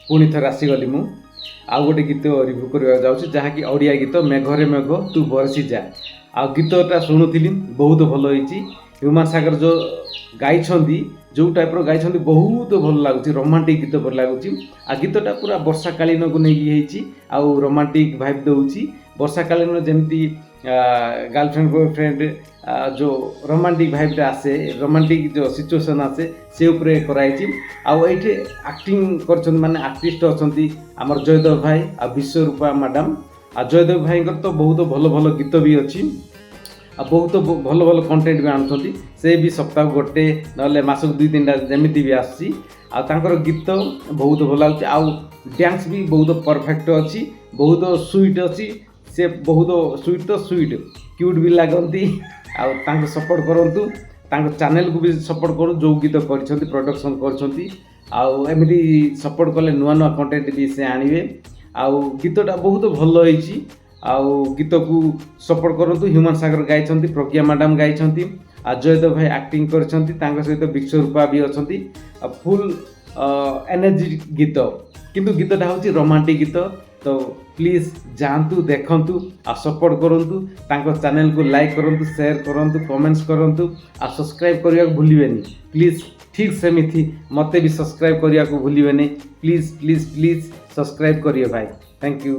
पुणी थर आसीगली मु आउ गोटे गीत रिव्यू करवा जाऊँ जहाँकि ओडिया गीत मेघरे मेघ तू बरसी जा आ गीतटा शुणुली बहुत भल होती ह्यूमान सागर जो गाई जो टाइप गाई बहुत भल लगुच रोमांटिक गीत भल लगुच आ गीतटा पूरा वर्षा कालीन को नहीं आउ रोमांटिक भाइब दूसरी वर्षा कालीन जमी गर्लफ्रेंड बॉयफ्रेंड जो रोमांटिक भाइब आसे रोमांटिक जो सिचुएसन आसे से उपरे कराई आउ ये एक्टिंग कर माने आर्टिस्ट अच्छा आमर जयदेव भाई आ विश्वरूपा मैडम आ जयदेव भाई तो बहुत भल भल गीत भी अच्छी बहुत भल भल कंटेंट भी आणुଛନ୍ତି से भी सप्ताह गोटे ना मासक 2-3टा जमी भी आसी गीत बहुत भल लगे आउ डांस भी बहुत परफेक्ट अच्छी बहुत स्वीट अच्छी से बहुत स्वीट तो स्वीट क्यूट भी लगती आउ सपोर्ट करूँ चैनल को भी सपोर्ट करूँ जो गीत कर प्रोडक्शन करमती सपोर्ट कले नुआ नुआ कंटेंट भी से आणवे आउ गीतटा बहुत भल होती आउ गीत को सपोर्ट करूँ ह्यूमान सागर गाई प्रज्ञा मैडम गाई जयदेव भाई एक्टिंग कर सहित विश्वरूपा भी अच्छा फुल एनर्जी गीत किंतु गीतटा हूँ रोमांटिक गीत तो प्लीज जातु देखु आ सपोर्ट करूँ चैनल को लाइक करूँ शेयर करूँ कमेंट्स करूँ आ सब्सक्राइब करने को भूलें प्लीज ठीक सेमती मत भी सब्सक्राइब करने को भूलें प्लीज प्लीज प्लीज सब्सक्राइब करिए भाई थैंक यू।